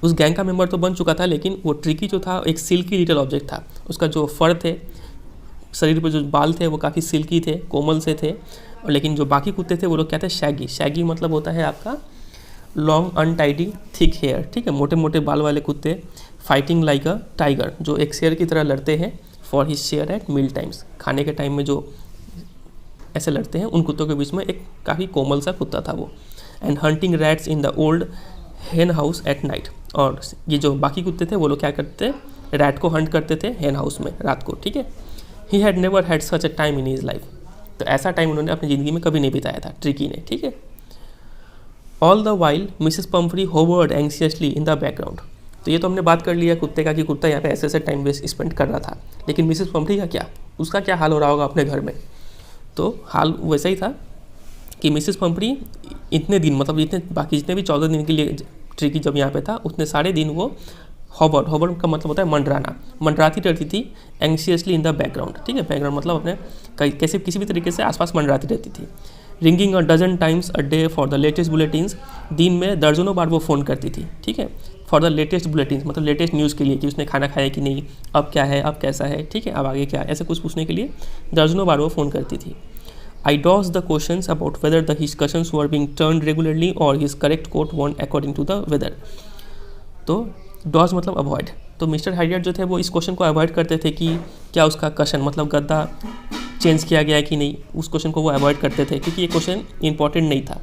उस गैंग का मेंबर तो बन चुका था, लेकिन वो ट्रिकी जो था एक सिल्की लिटल ऑब्जेक्ट था। उसका जो फर थे, शरीर पर जो बाल थे वो काफ़ी सिल्की थे, कोमल से थे। और लेकिन जो बाकी कुत्ते थे वो लोग क्या थे, शैगी। शैगी मतलब होता है आपका लॉन्ग अनटाइडी थिक हेयर, ठीक है, मोटे मोटे बाल वाले कुत्ते। फाइटिंग लाइक अ टाइगर, जो एक शेर की तरह लड़ते हैं। For his share at meal times, खाने के टाइम में जो ऐसे लड़ते हैं, उन कुत्तों के बीच में एक काफ़ी कोमल सा कुत्ता था वो। And hunting rats in the old हेन हाउस एट नाइट। और ये जो बाकी कुत्ते थे वो लोग क्या करते थे, रैट को हंट करते थे हेन हाउस में रात को, ठीक है। ही had never had such a time in his life. तो ऐसा टाइम उन्होंने अपनी ज़िंदगी में कभी नहीं बिताया था ट्रिकी ने, ठीक है। All the while Mrs Pumphrey hovered anxiously in the background. तो ये तो हमने बात कर लिया कुत्ते का कि कुत्ता यहाँ पे ऐसे ऐसे टाइम वेस्ट स्पेंड कर रहा था, लेकिन मिसेस पम्फ्री का क्या, उसका क्या हाल हो रहा होगा अपने घर में। तो हाल वैसा ही था कि मिसेस पम्फ्री इतने दिन, मतलब इतने बाकी जितने भी 14 दिन के लिए ट्रिकी जब यहाँ पे था, उतने सारे दिन वो हॉवर्ड का मतलब होता है मंडराना, मंडराती रहती थी एंग्शियसली इन द बैकग्राउंड, ठीक है। बैकग्राउंड मतलब अपने कैसे किसी भी तरीके से आसपास मंडराती रहती थी। Ringing a dozen times a day for the latest bulletins, दिन में दर्जनों बार वो फ़ोन करती थी, ठीक है। फॉर द लेटेस्ट बुलेटिन्स मतलब लेटेस्ट न्यूज़ के लिए कि उसने खाना खाया कि नहीं, अब क्या है, अब कैसा है, ठीक है, अब आगे क्या है, ऐसे कुछ पूछने के लिए दर्जनों बार वो फ़ोन करती थी। I dodge the questions about whether the discussions were being turned regularly और his correct coat von according to the weather. तो डॉज मतलब अवॉइड। तो मिस्टर हैरियट जो थे वो इस क्वेश्चन को अवॉइड करते थे कि क्या उसका कशन मतलब गद्दा चेंज किया गया है कि नहीं, उस क्वेश्चन को वो अवॉइड करते थे क्योंकि ये क्वेश्चन इंपॉर्टेंट नहीं था।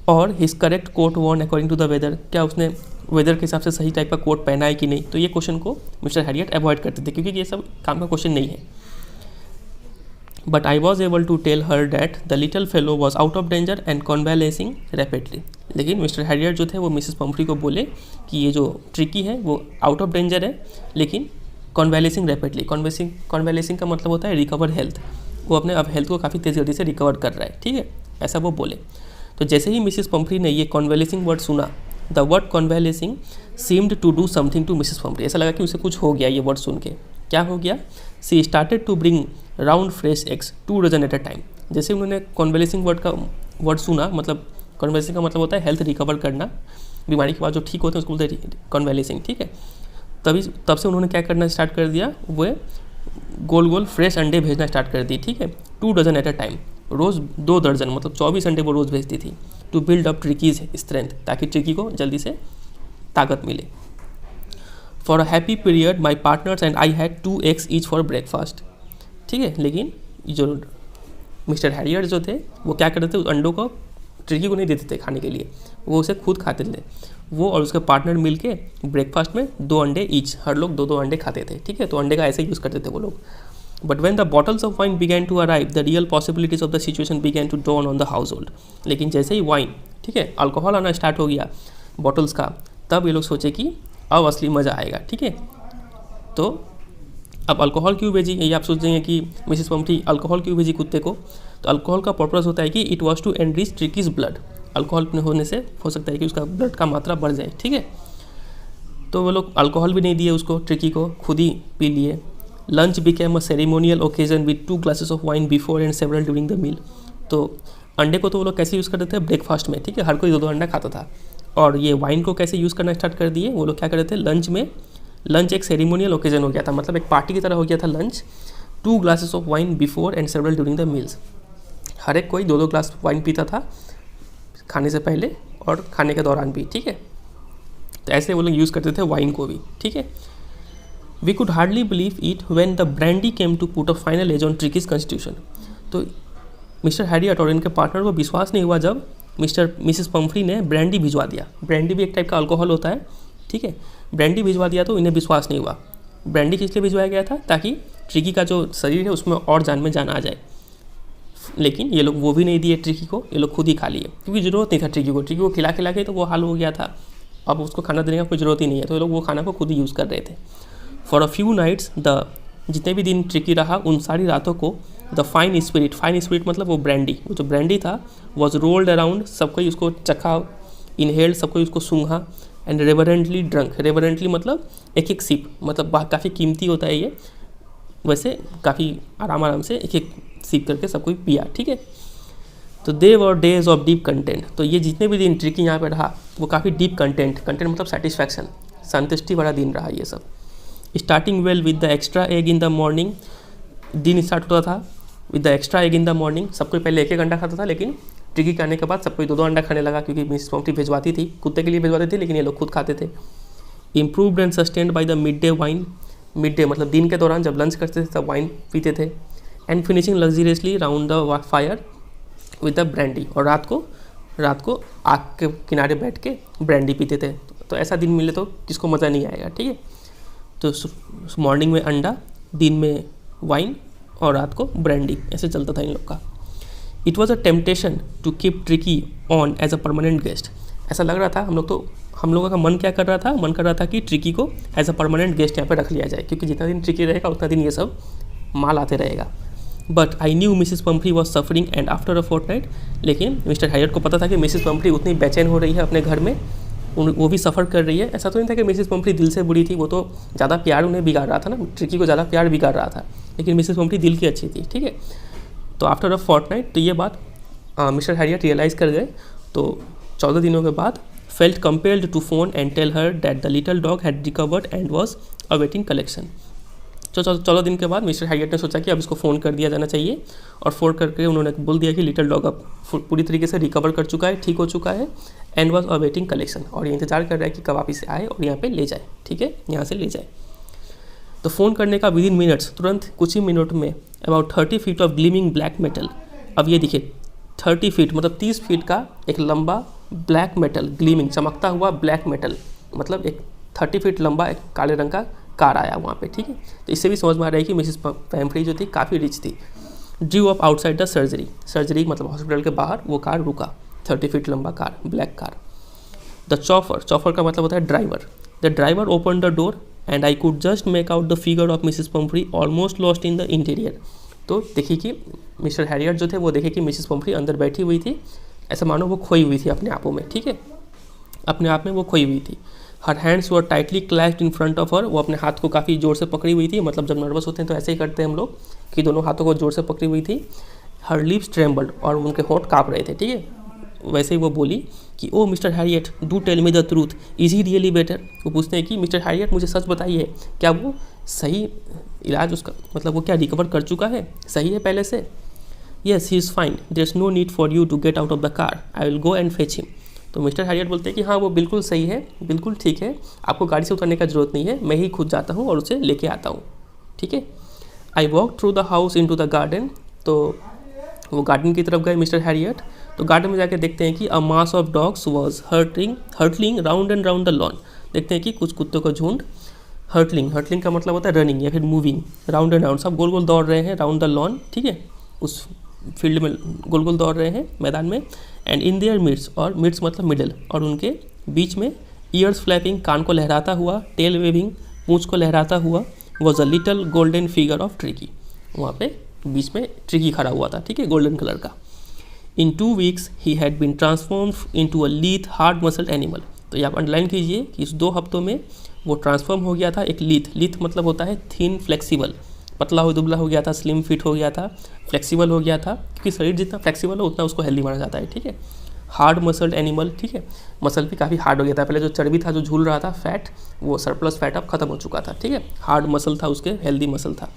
और his correct coat von according to the weather, क्या उसने वेदर के हिसाब से सही टाइप का कोट पहना है कि नहीं, तो ये क्वेश्चन को मिस्टर हैरियट अवॉइड करते थे क्योंकि ये सब काम का क्वेश्चन नहीं है। But I was able to tell her that the little fellow was out of danger and convalescing rapidly. लेकिन मिस्टर हैरियट जो थे वो मिसेस पम्फ्री को बोले कि ये जो ट्रिकी है वो आउट ऑफ डेंजर है, लेकिन कॉन्वेलेसिंग रैपिडली। कॉन्वेलेसिंग का मतलब होता है रिकवर हेल्थ, वो अपने अब हेल्थ को काफ़ी तेज़ गति से रिकवर कर रहा है, ठीक है, ऐसा वो बोले। तो जैसे ही मिसेस पम्फ्री ने ये कॉन्वेलेसिंग वर्ड सुना the word convalescing seemed to do something to Mrs Pumphrey. ऐसा लगा कि उसे कुछ हो गया ये वर्ड सुन के। क्या हो गया? She started to bring round fresh eggs 2 dozen at a time. जैसे उन्होंने कॉन्वेलेसिंग वर्ड सुना, मतलब कॉन्वेलेसिंग का मतलब होता है हेल्थ रिकवर करना, बीमारी के बाद जो ठीक होते हैं उसको बोलते हैं कॉन्वेलेसिंग, ठीक है। तब से उन्होंने क्या करना स्टार्ट कर दिया, वो गोल गोल फ्रेश अंडे भेजना स्टार्ट कर दी, ठीक है, 2 डजन एट अ टाइम, रोज़ 2 दर्जन, मतलब 24 अंडे वो रोज़ भेजती थी। To build up Tricki's strength, ताकि ट्रिकी को जल्दी से ताकत मिले। For a happy period my partners and I had 2 eggs each for breakfast, ठीक है। लेकिन जो मिस्टर हैरियर जो थे वो क्या करते थे, उस अंडों को ट्रिकी को नहीं देते थे खाने के लिए, वो उसे खुद खाते थे। वो और उसके पार्टनर मिलके ब्रेकफास्ट में 2 अंडे ईच, हर लोग 2-2 अंडे खाते थे, ठीक है। तो अंडे का ऐसे यूज़ करते थे वो लोग। But when the bottles of wine began to arrive the real possibilities of the situation began to dawn on the household. लेकिन जैसे ही वाइन, ठीक है, अल्कोहल आना स्टार्ट हो गया बॉटल्स का, तब ये लोग सोचे कि अब असली मज़ा आएगा, ठीक है। तो अब अल्कोहल क्यों भेजी, ये आप सोचेंगे कि मिसेस पम्फ्री अल्कोहल क्यों भेजी कुत्ते को। तो अल्कोहल का पर्पस होता है कि it was to enrich Tricki's blood. Alcohol होने से हो सकता है कि उसका ब्लड का मात्रा बढ़ जाए, ठीक है। तो वो लोग अल्कोहल भी नहीं दिए उसको, ट्रिकी को, खुद ही पी लिए। Lunch became a ceremonial occasion with 2 glasses of wine before and several during the meal. तो अंडे को तो वो लोग कैसे यूज़ करते थे, ब्रेकफास्ट में, ठीक है, हर कोई 2-2 अंडा खाता था। और ये वाइन को कैसे यूज़ करना स्टार्ट कर दिए, वो लोग क्या करते थे लंच में। लंच एक सेरेमोनियल ओकेजन हो गया था, मतलब एक पार्टी की तरह हो गया था lunch. 2 glasses of wine before and several during the meals. हर एक कोई 2-2 ग्लास वाइन पीता था खाने से पहले और खाने के दौरान भी, ठीक है। तो ऐसे वो लोग यूज़ करते थे वाइन को भी, ठीक है। We could hardly believe it when the brandy came to put a final edge on Tricki's constitution. तो मिस्टर हैरियट और इनके पार्टनर को विश्वास नहीं हुआ जब मिसेस पम्फ्री ने ब्रांडी भिजवा दिया। ब्रांडी भी एक टाइप का अल्कोहल होता है, ठीक है। ब्रांडी भिजवा दिया तो इन्हें विश्वास नहीं हुआ। ब्रांडी किस लिए भिजवाया गया था, ताकि ट्रिकी का जो शरीर है उसमें और जान में जान आ जाए। लेकिन ये लोग वो भी नहीं दिए ट्रिकी को, ये लोग खुद ही खा लिए, क्योंकि ज़रूरत नहीं था ट्रिकी को खिला के तो वो हाल हो गया था। अब उसको खाना देने का कोई ज़रूरत ही नहीं है, तो ये लोग वो खाना को खुद ही यूज़ कर रहे थे। फॉर अ फ्यू नाइट्स जितने भी दिन ट्रिकी रहा, उन सारी रातों को द फाइन स्पिरिट मतलब वो जो ब्रांडी था वॉज रोल्ड अराउंड, सबको उसको चखा, इनहेल्ड, सबको उसको सूंघा, एंड रेवरेंटली ड्रंक। रेवरेंटली मतलब एक सिप, मतलब काफ़ी कीमती होता है ये, वैसे काफ़ी आराम से एक सिप करके सब कोई पिया, ठीक है। तो दे वर डेज ऑफ डीप कंटेंट। तो ये जितने भी दिन ट्रिकी यहाँ पे रहा वो काफ़ी डीप कंटेंट मतलब सेटिस्फैक्शन, संतुष्टि वाला दिन रहा ये सब। Starting well with the extra egg in the morning. दिन स्टार्ट होता था with the extra egg in the morning. सबको पहले 1-1 अंडा खाता था, लेकिन ट्रिकी के आने के बाद सबको 2-2 अंडा खाने लगा, क्योंकि मिसेस पम्फ्री भिजवाती थी, कुत्ते के लिए भिजवाती थी, लेकिन ये लोग खुद खाते थे। Improved and sustained by the mid day wine. Mid day मतलब दिन के दौरान जब लंच करते थे तब वाइन पीते थे। And finishing luxuriously round the fire with the brandy. और रात को आग के किनारे बैठ के ब्रांडी पीते थे। तो ऐसा दिन मिले तो किसको मज़ा नहीं आएगा, ठीक है। तो मॉर्निंग में अंडा, दिन में वाइन और रात को ब्रांडी, ऐसे चलता था इन लोग का। It was a temptation to keep Tricki on as a permanent guest. ऐसा लग रहा था हम लोगों का मन क्या कर रहा था कि ट्रिकी को एज अ परमानेंट गेस्ट यहाँ पे रख लिया जाए, क्योंकि जितना दिन ट्रिकी रहेगा उतना दिन ये सब माल आते रहेगा। But I knew Mrs Pumphrey was suffering and after a fortnight. लेकिन मिस्टर हैरियट को पता था कि मिसेस पम्फ्री उतनी बेचैन हो रही है अपने घर में, वो भी सफ़र कर रही है। ऐसा तो नहीं था कि मिसेस पम्फ्री दिल से बुरी थी, वो तो ज़्यादा प्यार उन्हें बिगाड़ रहा था ना, ट्रिकी को ज़्यादा प्यार बिगाड़ रहा था, लेकिन मिसेस पम्फ्री दिल की अच्छी थी, ठीक है। तो आफ्टर अ फोर्टनाइट, तो ये बात मिस्टर हैरियट रियलाइज़ कर गए। तो 14 दिनों के बाद felt compelled to phone and tell her that the little dog had recovered and was awaiting collection. तो 14 दिन के बाद मिस्टर हैरियट ने सोचा कि अब इसको फ़ोन कर दिया जाना चाहिए, और फ़ोन करके उन्होंने बोल दिया कि लिटिल डॉग अब पूरी तरीके से रिकवर कर चुका है, ठीक हो चुका है, एंड वॉज अवेटिंग कलेक्शन, और ये इंतजार कर रहा है कि कब वापस आए और यहाँ पे ले जाए, ठीक है, यहाँ से ले जाए। तो फ़ोन करने का विद इन मिनट्स, तुरंत कुछ ही मिनट में about 30 feet of gleaming black metal. अब ये देखिए 30 फीट मतलब 30 फीट का एक लंबा ब्लैक मेटल, ग्लीमिंग चमकता हुआ ब्लैक मेटल, मतलब एक 30 फीट लंबा एक काले रंग का कार आया वहाँ पे, ठीक है। तो इससे भी समझ में आ रहा है कि मिसेस पम्फ्री जो थी काफ़ी रिच थी। Due up outside the surgery मतलब हॉस्पिटल के बाहर वो कार रुका, 30 फीट लंबा कार, ब्लैक कार। द चॉफर का मतलब होता है driver. The driver open the door and I could just make out the figure of Mrs Pomfrey almost lost in the interior. तो देखिए कि मिस्टर हैरियट जो थे वो देखे कि मिसेस पम्फ्री अंदर बैठी हुई थी, ऐसा मानो वो खोई हुई थी अपने आपों में, ठीक है। अपने आप में वो खोई हुई थी। Her hands were tightly clasped in front of her, वो अपने हाथ को काफ़ी ज़ोर से पकड़ी हुई थी, मतलब जब नर्वस होते हैं तो ऐसे ही करते हैं हम लोग कि दोनों हाथों को ज़ोर से पकड़ी हुई थी। हर लिप्स ट्रेम्बल्ड, और उनके होंठ काँप रहे थे, ठीक है। वैसे ही वो बोली कि oh mister Herriot, do tell me the truth, is he really better. वो पूछते हैं कि मिस्टर हैरियट मुझे सच बताइए, क्या वो सही इलाज उसका, मतलब वो क्या रिकवर कर चुका है, सही है पहले से? Yes he is fine, there is no need for you to get out of the car, I will go and fetch him. तो मिस्टर हैरियट बोलते हैं कि हाँ वो बिल्कुल सही है, बिल्कुल ठीक है, आपको गाड़ी से उतरने का ज़रूरत नहीं है, मैं ही खुद जाता हूँ और उसे लेके आता हूँ, ठीक है। I walk through the house into the garden, तो वो गार्डन की तरफ गए मिस्टर हैरियट। तो गार्डन में जाकर देखते हैं कि a mass of dogs was hurtling round and round the lawn. देखते हैं कि कुछ कुत्तों का झुंड, हर्टलिंग का मतलब होता है रनिंग या फिर मूविंग, राउंड एंड राउंड, सब गोल गोल दौड़ रहे हैं राउंड द लॉन, ठीक है, उस फील्ड में गोल गोल दौड़ रहे हैं मैदान में। एंड इन देयर मिड्स, और मिड्स मतलब मिडल, और उनके बीच में ईयर्स फ्लैपिंग, कान को लहराता हुआ, टेल वेविंग, पूंछ को लहराता हुआ, was a little golden figure of tricky. वहाँ पे बीच में ट्रिकी खड़ा हुआ था, ठीक है, गोल्डन कलर का। In 2 weeks he had been transformed into a lithe hard muscled animal. तो ये आप अंडरलाइन कीजिए कि इस 2 हफ्तों में वो ट्रांसफॉर्म हो गया था एक लीथ मतलब होता है थिन फ्लेक्सिबल, पतला हो दुबला हो गया था, स्लिम फिट हो गया था, फ्लेक्सिबल हो गया था, क्योंकि शरीर जितना फ्लेक्सिबल हो उतना उसको हेल्दी माना जाता है, ठीक है। हार्ड मसल्ड एनिमल, ठीक है, मसल भी काफ़ी हार्ड हो गया था, पहले जो चर्बी था जो झूल रहा था फैट, वो सरप्लस फैट अब खत्म हो चुका था, ठीक है, हार्ड मसल था उसके, हेल्दी मसल था।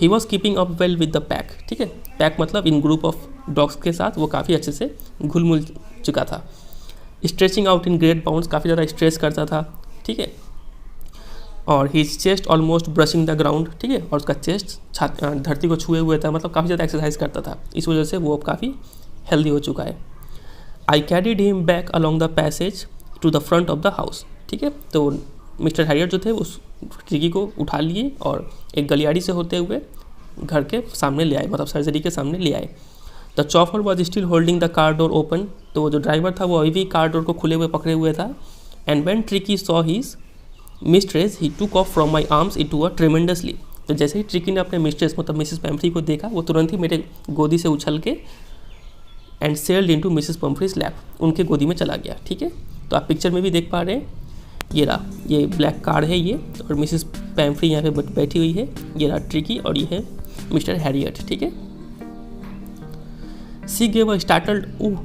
He was keeping up well with the pack, ठीक है, पैक मतलब इन ग्रुप ऑफ डॉग्स के साथ वो काफ़ी अच्छे से घुल मिल चुका था। Stretching out in great bounds, काफ़ी ज़्यादा स्ट्रेच करता था, ठीक है। और his chest almost brushing the ground, ठीक है, और उसका चेस्ट धरती को छुए हुए था, मतलब काफ़ी ज़्यादा एक्सरसाइज करता था, इस वजह से वो अब काफ़ी हेल्दी हो चुका है। I carried him back along the passage to the front of the house, ठीक है। तो मिस्टर हैरियट जो थे उस ट्रिकी को उठा लिए और एक गलियारी से होते हुए घर के सामने ले आए, मतलब सर्जरी के सामने ले आए। The chauffeur was still holding the car door open, तो जो ड्राइवर था वो अभी भी कार डोर को खुले हुए पकड़े हुए था। And when Tricki saw his mistress he took off from my arms it to a tremendously. तो जैसे ही ट्रिकी ने अपने मिस्ट्रेस मतलब मिसिस पैम्फ्री को देखा, वो तुरंत ही मेरे गोदी से उछल के and sailed into Mrs Pumphrey's lap, उनके गोदी में चला गया, ठीक है। तो आप पिक्चर में भी देख पा रहे हैं, ये रहा, ये ब्लैक कार है ये, और मिसिस पैम्फ्री यहाँ पे बैठी हुई है, ये रहा ट्रिकी और ये है मिस्टर हैरियट, ठीक है। सी गेव अ स्टार्टल्ड ऊह,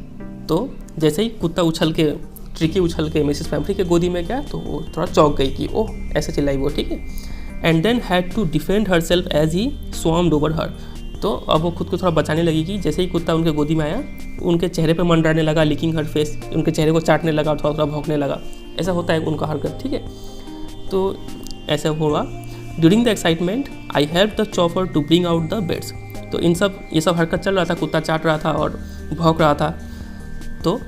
तो जैसे ही कुत्ता उछल के, ट्रिकी उछल के मिसिस पैम्फ्री के गोदी में गया तो वो थोड़ा चौंक गई कि ओह, ऐसे चिल्लाई वो, ठीक है। And then had to defend herself as he swarmed over her, तो अब वो खुद को थोड़ा बचाने लगी कि जैसे ही कुत्ता उनके गोदी में आया, उनके चेहरे पे मंडराने लगा, लिकिंग हर फेस, उनके चेहरे को चाटने लगा, थोड़ा थोड़ा भौंकने लगा, ऐसा होता है उनका हरकत, ठीक है। तो ऐसा हुआ। During the excitement I help the chauffeur to bring out the beds, तो ये सब हरकत चल रहा था, कुत्ता चाट रहा था और भौंक रहा था। तो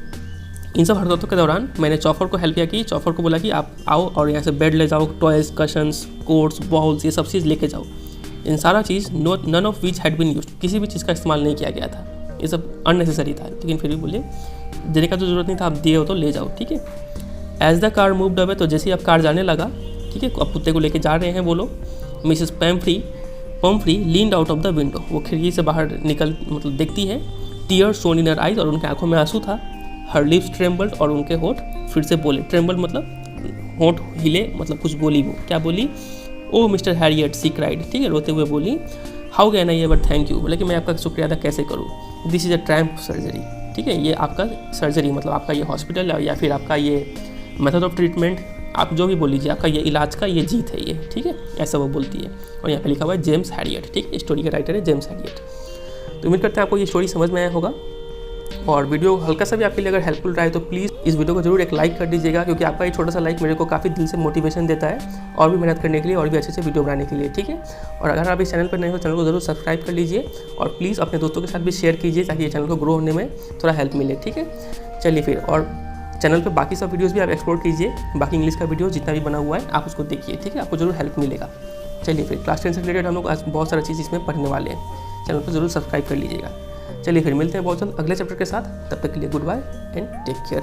इन सब हरकतों के दौरान मैंने चॉफर को हेल्प किया कि चॉफर को बोला कि आप आओ और यहाँ से बेड ले जाओ, टॉयज, कशंस, कोट्स, बॉल्स, ये सब चीज़ लेके जाओ। इन सारा चीज़ none of which had been used, किसी भी चीज़ का इस्तेमाल नहीं किया गया था, ये सब अननेसेसरी था, लेकिन फिर भी बोले देने का तो ज़रूरत नहीं था, आप दिए हो तो ले जाओ, ठीक है। As the car moved away, तो जैसे ही अब कार जाने लगा, ठीक है, अब कुत्ते को लेके जा रहे हैं वो लोग। Mrs Pomfrey leaned out of the window, वो खिड़की से बाहर निकल मतलब देखती है। Tears shown in her eyes, और उनके आंखों में आंसू था। हर लिप्स ट्रेम्बल्ड, और उनके होठ फिर से बोले, ट्रेम्बल मतलब होठ हिले, मतलब कुछ बोली, वो क्या बोली, ओ मिस्टर हैरियट सी क्राइड, ठीक है, रोते हुए बोली, how can I ever thank you, बोले कि मैं आपका शुक्रिया अदा कैसे करूँ, this is a tramp surgery, ठीक है, ये आपका सर्जरी मतलब आपका ये हॉस्पिटल है या फिर आपका ये मेथड ऑफ ट्रीटमेंट, आप जो भी बोल लीजिए, आपका ये इलाज का ये जीत है ये, ठीक है, ऐसा वो बोलती है। और यहाँ पे लिखा हुआ है जेम्स हैरियट, ठीक है, स्टोरी के राइटर है जेम्स हैरियट। तो उम्मीद करते हैं आपको ये स्टोरी समझ में आया होगा, और वीडियो हल्का सा भी आपके लिए अगर हेल्पफुल रहा है तो प्लीज़ इस वीडियो को जरूर एक लाइक कर दीजिएगा, क्योंकि आपका ये छोटा सा लाइक मेरे को काफ़ी दिल से मोटिवेशन देता है और भी मेहनत करने के लिए और भी अच्छे से वीडियो बनाने के लिए, ठीक है। और अगर आप इस चैनल पर नए हो, चैनल को जरूर सब्सक्राइब कर लीजिए और प्लीज़ अपने दोस्तों के साथ भी शेयर कीजिए ताकि ये चैनल को ग्रो होने में थोड़ा हेल्प मिले, ठीक है। चलिए फिर, और चैनल पे बाकी सब वीडियोस भी आप एक्सप्लोर कीजिए, बाकी इंग्लिश का वीडियो जितना भी बना हुआ है आप उसको देखिए, ठीक है, आपको जरूर हेल्प मिलेगा। चलिए फिर, क्लास 10 से रिलेटेड हम लोग आज बहुत सारा चीज़ इसमें पढ़ने वाले हैं, चैनल को जरूर सब्सक्राइब कर लीजिएगा। चलिए फिर मिलते हैं बहुत जल्द अगले चैप्टर के साथ, तब तक के लिए goodbye and take care.